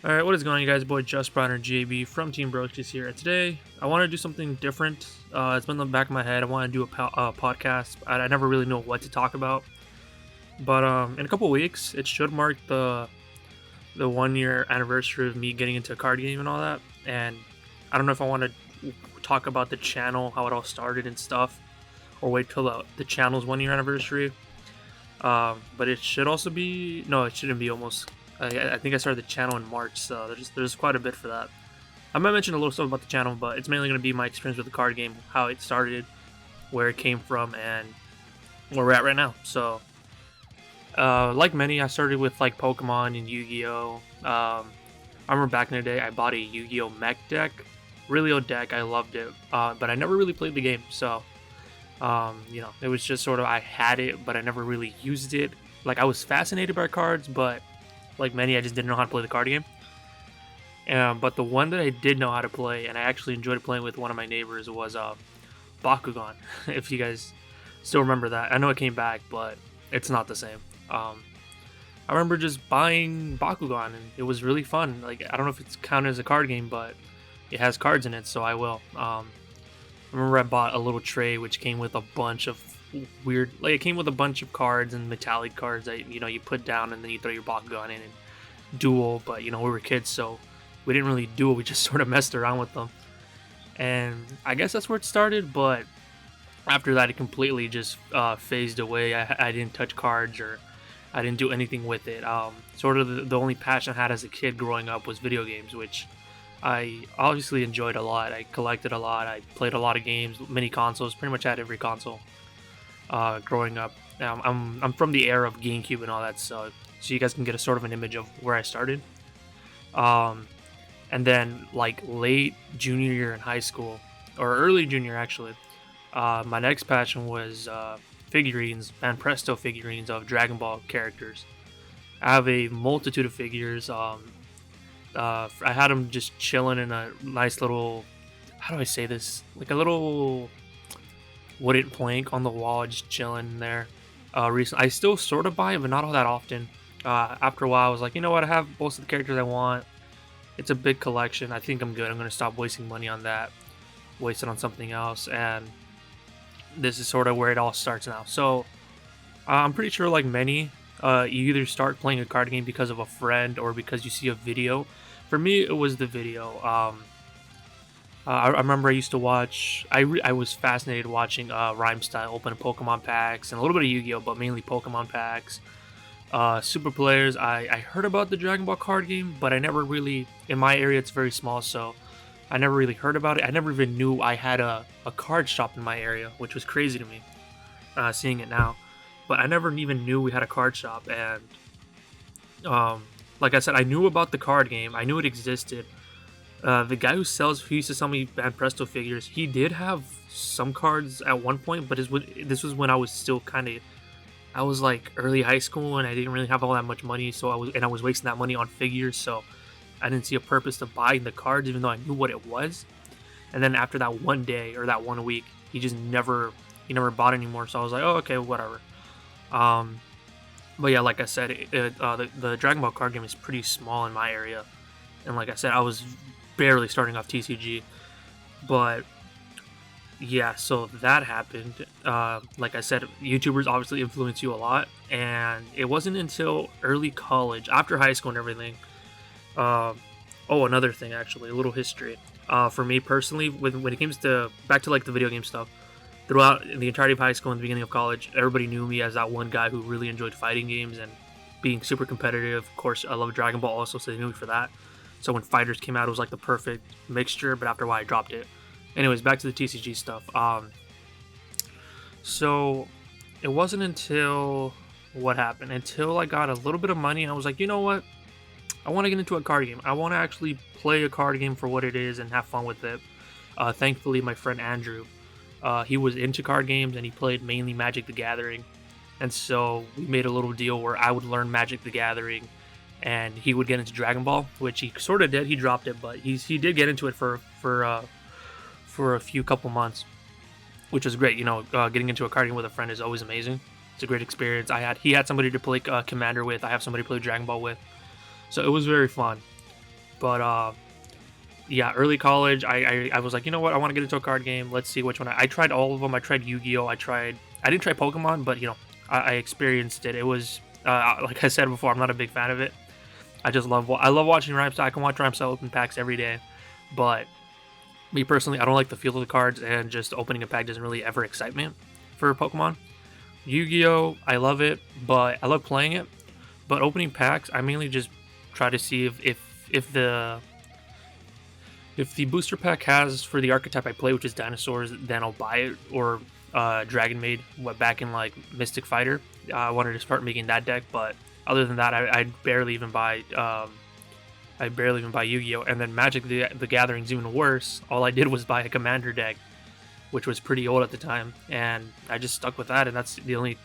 Alright, what is going on, you guys? Boy Just Bronner JB from Team Broaches here. Today, I want to do something different. It's been in the back of my head. I want to do a podcast. I never really know what to talk about. But in a couple weeks, it should mark the 1 year anniversary of me getting into a card game and all that. And I don't know if I want to talk about the channel, how it all started and stuff, or wait till the channel's 1 year anniversary. But it should also be no, it shouldn't be almost. I think I started the channel in March, so there's quite a bit for that. I might mention a little stuff about the channel, but it's mainly going to be my experience with the card game, how it started, where it came from, and where we're at right now. So, like many, I started with like Pokemon and Yu-Gi-Oh. I remember back in the day, I bought a Yu-Gi-Oh mech deck, really old deck. I loved it, but I never really played the game. So, it was just sort of I had it, but I never really used it. Like I was fascinated by cards, but like many, I just didn't know how to play the card game. But the one that I did know how to play, and I actually enjoyed playing with one of my neighbors, was Bakugan. If you guys still remember that, I know it came back, but it's not the same. I remember just buying Bakugan, and it was really fun. Like I don't know if it's counted as a card game, but it has cards in it, so I will. I remember I bought a little tray which came with a bunch of weird, like it came with a bunch of cards and metallic cards that you put down and then you throw your Bakugan in and duel. But we were kids, so we didn't really duel. We just sort of messed around with them, and I guess that's where it started. But after that, it completely just phased away. I didn't touch cards or I didn't do anything with it. Sort of the only passion I had as a kid growing up was video games, which I obviously enjoyed a lot. I collected a lot. I played a lot of games, many consoles. Pretty much had every console growing up. I'm from the era of GameCube and all that, so you guys can get a sort of an image of where I started. Um, and then like late junior year in high school, or early junior actually, my next passion was figurines, Presto figurines of Dragon Ball characters. I have a multitude of figures. I had them just chilling in a nice little, how do I say this? Like a little wooden plank on the wall, just chilling there. Recently, I still sort of buy it, but not all that often. After a while, I was like, you know what? I have most of the characters I want. It's a big collection. I think I'm good. I'm gonna stop wasting money on that. Waste it on something else, and this is sort of where it all starts now. So I'm pretty sure, like many, you either start playing a card game because of a friend or because you see a video. For me, it was the video. I remember I used to watch. I was fascinated watching Rhyme Style open Pokemon packs and a little bit of Yu-Gi-Oh, but mainly Pokemon packs. Super Players. I heard about the Dragon Ball card game, but I never really. In my area, it's very small, so I never really heard about it. I never even knew I had a card shop in my area, which was crazy to me. Seeing it now, but I never even knew we had a card shop. And like I said, I knew about the card game. I knew it existed. The guy who used to sell me Presto figures, he did have some cards at one point, but this was when I was still I was like early high school and I didn't really have all that much money, so I was wasting that money on figures, so I didn't see a purpose to buying the cards, even though I knew what it was. And then after that one day or that 1 week, he never bought anymore, so I was like, oh, okay, whatever. But yeah, like I said, the Dragon Ball card game is pretty small in my area, and like I said, I was barely starting off TCG. But yeah, so that happened. Like I said, YouTubers obviously influence you a lot, and it wasn't until early college, after high school and everything. Another thing, actually, a little history. For me personally, when it comes to back to like the video game stuff, throughout the entirety of high school and the beginning of college, everybody knew me as that one guy who really enjoyed fighting games and being super competitive. Of course, I love Dragon Ball also, so they knew me for that. So when Fighters came out, it was like the perfect mixture, but after a while, I dropped it. Anyways, back to the TCG stuff. So it wasn't until what happened? Until I got a little bit of money, and I was like, you know what? I want to get into a card game. I want to actually play a card game for what it is and have fun with it. Thankfully, my friend Andrew, he was into card games and he played mainly Magic the Gathering. And so we made a little deal where I would learn Magic the Gathering and he would get into Dragon Ball, which he sort of did. He dropped it, but he did get into it for a few couple months, which was great. Getting into a card game with a friend is always amazing. It's a great experience. He had somebody to play Commander with. I have somebody to play Dragon Ball with, so it was very fun. But yeah, early college, I was like, you know what, I want to get into a card game. Let's see which one. I tried all of them. I tried Yu-Gi-Oh. I didn't try Pokemon, but I experienced it. It was like I said before, I'm not a big fan of it. I love watching Rhymes. I can watch Rhymes open packs every day, but me personally, I don't like the feel of the cards, and just opening a pack doesn't really ever excite me for Pokemon. Yu-Gi-Oh, I love it, but I love playing it. But opening packs, I mainly just try to see if the booster pack has for the archetype I play, which is dinosaurs, then I'll buy it. Or Dragon Maid, back in like Mystic Fighter, I wanted to start making that deck, but other than that, I barely even buy. I barely even buy Yu-Gi-Oh! And then Magic the Gathering's even worse. All I did was buy a Commander deck, which was pretty old at the time, and I just stuck with that. And that's the only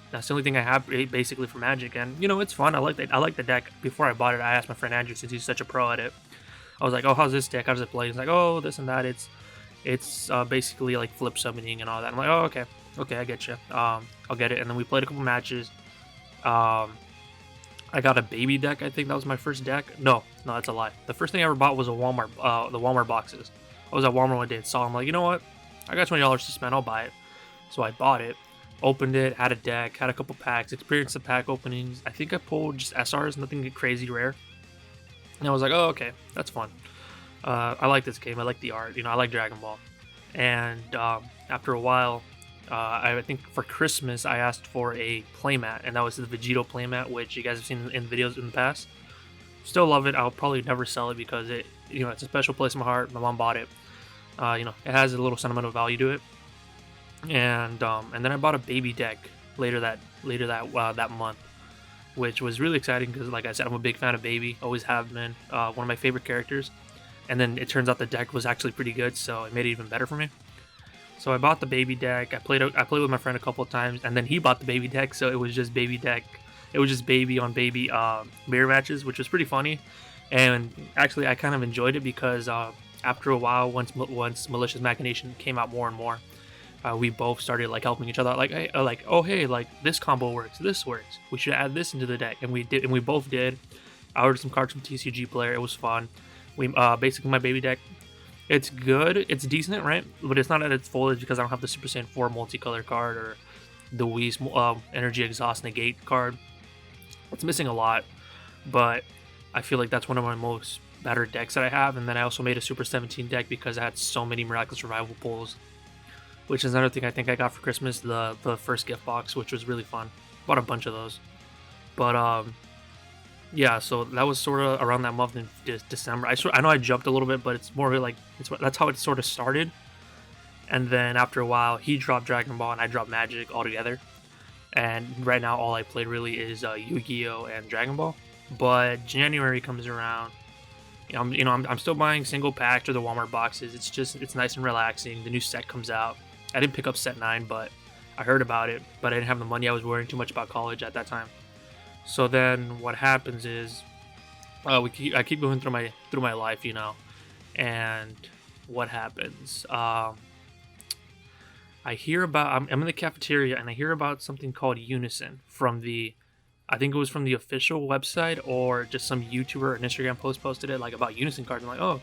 thing I have basically for Magic. And it's fun. I like the deck. Before I bought it, I asked my friend Andrew, since he's such a pro at it. I was like, "Oh, how's this deck? How does it play?" He's like, "Oh, this and that. It's basically like flip summoning and all that." I'm like, "Oh, okay, I get you. I'll get it." And then we played a couple matches. I got a baby deck. I think that was my first deck. No, that's a lie. The first thing I ever bought was the Walmart boxes. I was at Walmart one day and saw them. Like, you know what? I got $20 to spend. I'll buy it. So I bought it, opened it, had a deck, had a couple packs, experienced the pack openings. I think I pulled just SRs, nothing crazy rare. And I was like, oh, okay, that's fun. I like this game. I like the art. I like Dragon Ball. And after a while, I think for Christmas I asked for a playmat, and that was the Vegito playmat, which you guys have seen in videos in the past. Still love it. I'll probably never sell it because it's a special place in my heart. My mom bought it. It has a little sentimental value to it. And then I bought a baby deck later that month, which was really exciting because, like I said, I'm a big fan of Baby. Always have been. One of my favorite characters. And then it turns out the deck was actually pretty good, so it made it even better for me. So I bought the baby deck. I played with my friend a couple of times, and then he bought the baby deck. So it was just baby deck. It was just baby on baby mirror matches, which was pretty funny. And actually, I kind of enjoyed it because after a while, once Malicious Machination came out more and more, we both started like helping each other. Like, hey, like this combo works. This works. We should add this into the deck, and we did, and we both did. I ordered some cards from TCG Player. It was fun. We basically my baby deck. It's good. It's decent, right? But it's not at its fullest because I don't have the Super Saiyan 4 multicolor card or the Whi's Energy Exhaust Negate card. It's missing a lot, but I feel like that's one of my most better decks that I have. And then I also made a Super 17 deck because I had so many Miraculous Revival pulls, which is another thing I think I got for Christmas, the first gift box, which was really fun. Bought a bunch of those. But yeah, so that was sort of around that month in December. I know I jumped a little bit, but it's more like that's how it sort of started. And then after a while, he dropped Dragon Ball and I dropped Magic altogether. And right now, all I played really is Yu-Gi-Oh and Dragon Ball. But January comes around. I'm still buying single packs or the Walmart boxes. It's nice and relaxing. The new set comes out. I didn't pick up set 9, but I heard about it. But I didn't have the money. I was worrying too much about college at that time. So then what happens is I keep going through my life, and what happens? I hear about I'm in the cafeteria and I hear about something called Unison from I think it was from the official website or just some YouTuber or an Instagram post posted it, like, about Unison cards. I'm like, oh,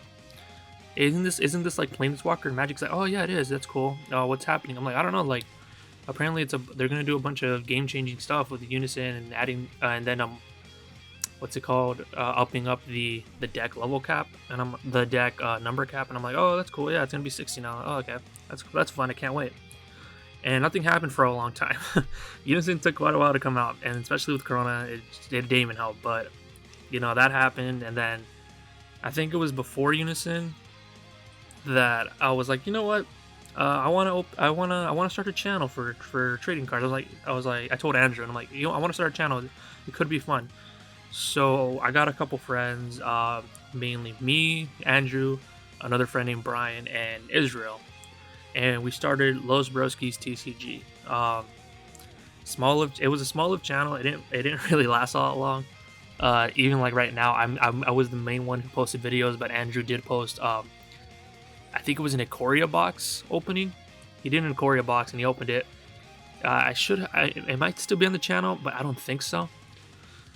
isn't this like Planeswalker? And Magic's like, oh yeah, it is. That's cool. What's happening? I'm like, I don't know, like. Apparently, they're gonna do a bunch of game-changing stuff with Unison and adding, and then what's it called? Upping up the deck level cap and the deck number cap, and I'm like, oh, that's cool. Yeah, it's gonna be 60 now. Oh, okay, that's fun. I can't wait. And nothing happened for a long time. Unison took quite a while to come out, and especially with Corona, it didn't even help. But that happened, and then I think it was before Unison that I was like, you know what? I want to start a channel for trading cards. I told Andrew, and I'm like, I want to start a channel. It could be fun. So I got a couple friends, mainly me, Andrew, another friend named Brian, and Israel, and we started Los Broski's TCG. It was a small channel. It didn't really last all that long. Even like right now, I was the main one who posted videos, but Andrew did post. I think it was an Ikoria box opening. He did an Ikoria box and he opened it. It might still be on the channel, but I don't think so.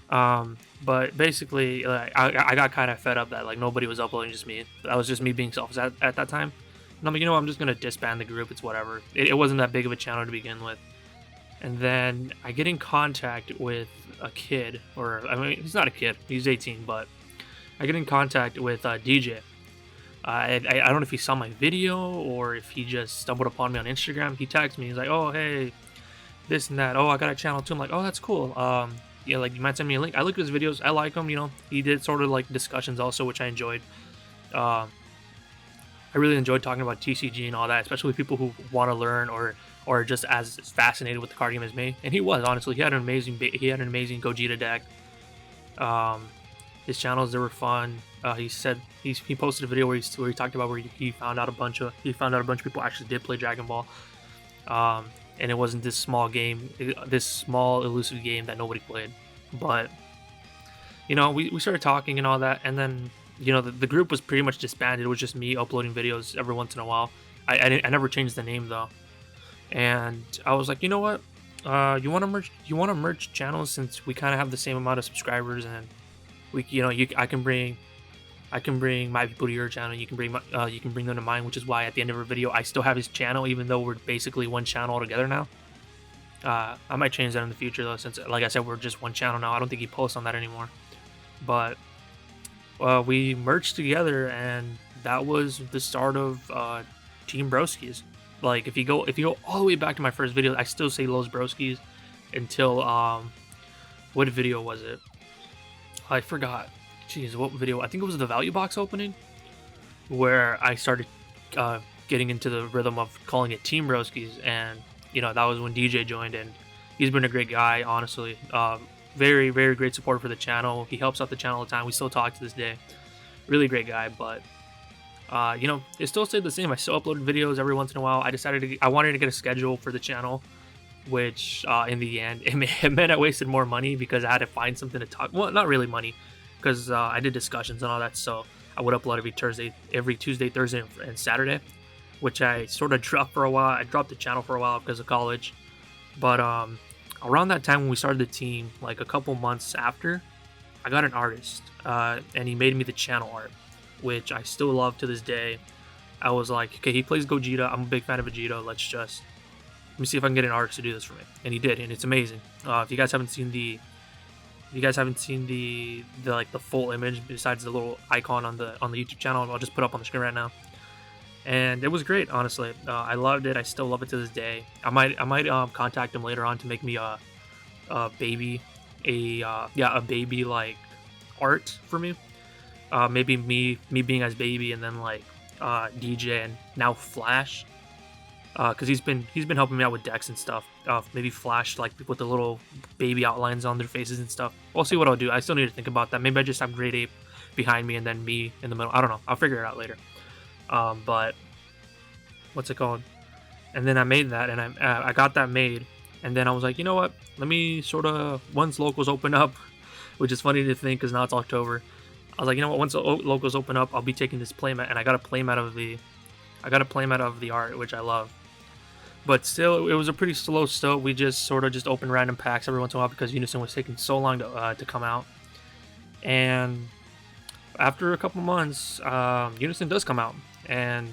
But basically, I got kind of fed up that like nobody was uploading, just me. That was just me being selfish at that time. And I'm like, you know what, I'm just gonna disband the group. It's whatever. It wasn't that big of a channel to begin with. And then I get in contact with a kid, or I mean, he's not a kid. He's 18, but I get in contact with DJ. I don't know if he saw my video or if he just stumbled upon me on Instagram. He tags me. He's like, "Oh, hey, this and that. Oh, I got a channel too." I'm like, "Oh, that's cool. Yeah, like you might send me a link." I look at his videos. I like him. You know, he did sort of like discussions also, which I enjoyed. Um, I really enjoyed talking about TCG and all that, especially with people who want to learn or just as fascinated with the card game as me. And he was, honestly. He had an amazing Gogeta deck. Um, his channels, they were fun. He said he posted a video where he talked about where he found out a bunch of people actually did play Dragon Ball. And it wasn't this small game, this small elusive game that nobody played. But you know, we started talking and all that, and then you know the group was pretty much disbanded. It was just me uploading videos every once in a while. I never changed the name though, and I was like, you know what, you want to merge channels, since we kind of have the same amount of subscribers, and I can bring my people to your channel. You can bring them to mine, which is why at the end of our video I still have his channel, even though we're basically one channel together now. I might change that in the future though, since like I said, we're just one channel now. I don't think he posts on that anymore. But we merged together, and that was the start of Team Broskis. Like if you go all the way back to my first video, I still say Los Broskis until what video was it? I forgot. Jeez, what video? I think it was the value box opening, where I started getting into the rhythm of calling it Team Broskis, and you know that was when DJ joined, and he's been a great guy, honestly. Very, very great supporter for the channel. He helps out the channel all the time. We still talk to this day. Really great guy, but you know, it still stayed the same. I still uploaded videos every once in a while. I wanted to get a schedule for the channel, which in the end, it meant I wasted more money because I had to find something to talk. Well, not really money, because I did discussions and all that. So I would upload every Tuesday, Thursday, and Saturday, which I sort of dropped for a while. I dropped the channel for a while because of college, but around that time when we started the team, like a couple months after, I got an artist, and he made me the channel art, which I still love to this day. I was like, okay, he plays Gogeta. I'm a big fan of Vegeta. Let me see if I can get an artist to do this for me, and he did, and it's amazing. If you guys haven't seen the like the full image besides the little icon on the YouTube channel, I'll just put up on the screen right now. And it was great, honestly. I loved it. I still love it to this day. I might contact him later on to make me a baby like art for me. Maybe me being as baby, and then like DJ and now Flash, because he's been helping me out with decks and stuff. Maybe Flash like with the little baby outlines on their faces and stuff. We'll see what I'll do. I still need to think about that. Maybe I just have Great Ape behind me and then me in the middle. I don't know. I'll figure it out later. But what's it called? And then I made that, and I got that made, and then I was like, you know what? Let me sort of, once locals open up, which is funny to think because now it's October. I was like, you know what? Once locals open up, I'll be taking this playmat, and I got a playmat of the art, which I love. But still, it was a pretty slow start. We just opened random packs every once in a while because Unison was taking so long to come out. And after a couple months, Unison does come out, and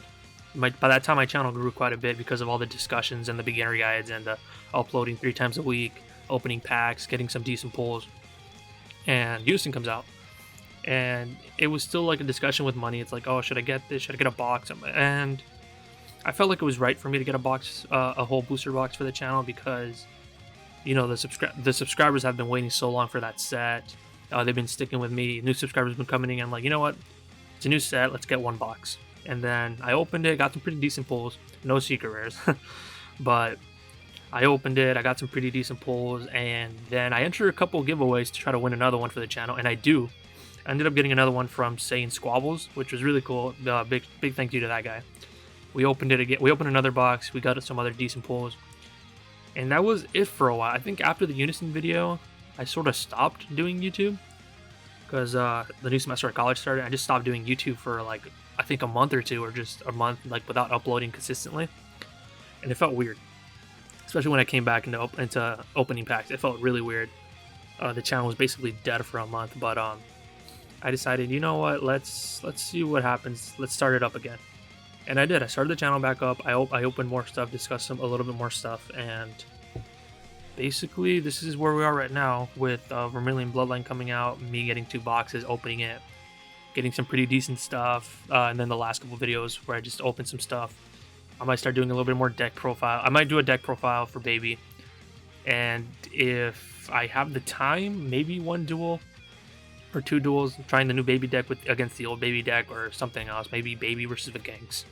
by that time my channel grew quite a bit because of all the discussions and the beginner guides and the uploading 3 times a week, opening packs, getting some decent pulls. And Unison comes out, and it was still like a discussion with money. It's like, oh, should I get this? Should I get a box? And I felt like it was right for me to get a box, a whole booster box for the channel, because you know the subscribers have been waiting so long for that set. They've been sticking with me. New subscribers have been coming in. I'm like, you know what? It's a new set. Let's get one box. And then I opened it, got some pretty decent pulls. No secret rares, but I opened it. I got some pretty decent pulls, and then I entered a couple giveaways to try to win another one for the channel, and I ended up getting another one from Saiyan Squabbles, which was really cool. Big thank you to that guy. We opened it again. We opened another box. We got some other decent pulls, and that was it for a while. I think after the Unison video, I sort of stopped doing YouTube because the new semester at college started. I just stopped doing YouTube for like I think a month or two, or just a month, like without uploading consistently, and it felt weird, especially when I came back into opening packs. It felt really weird. The channel was basically dead for a month, but I decided, you know what, let's see what happens. Let's start it up again, and I did. I started the channel back up. I opened more stuff, discussed a little bit more stuff, and basically this is where we are right now with Vermilion Bloodline coming out, me getting 2 boxes, opening it, getting some pretty decent stuff, and then the last couple videos where I just opened some stuff. I might start doing a little bit more deck profile. I might do a deck profile for Baby, and if I have the time, maybe 1 duel or 2 duels, trying the new Baby deck against the old Baby deck or something else. Maybe Baby versus the Ganks.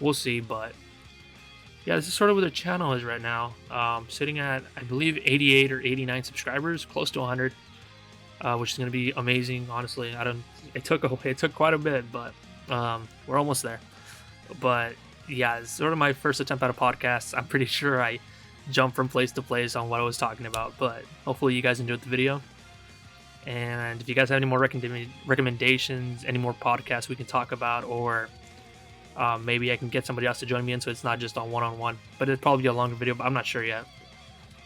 We'll see, but yeah, this is sort of where the channel is right now. Sitting at, I believe, 88 or 89 subscribers, close to 100, which is going to be amazing. Honestly, it took quite a bit, but we're almost there. But yeah, it's sort of my first attempt at a podcast. I'm pretty sure I jumped from place to place on what I was talking about, but hopefully you guys enjoyed the video. And if you guys have any more recommendations, any more podcasts we can talk about, or maybe I can get somebody else to join me in, so it's not just on one-on-one. But it'd probably be a longer video, but I'm not sure yet.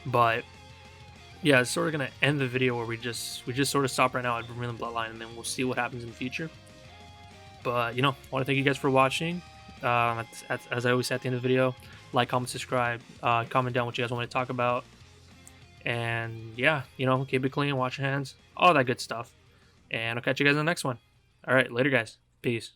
But yeah, it's sort of gonna end the video where we just sort of stop right now at Vermilion Bloodline, and then we'll see what happens in the future. But I want to thank you guys for watching. As I always say at the end of the video, like, comment, subscribe, comment down what you guys want me to talk about. And yeah, keep it clean, wash your hands, all that good stuff. And I'll catch you guys in the next one. All right, later, guys. Peace.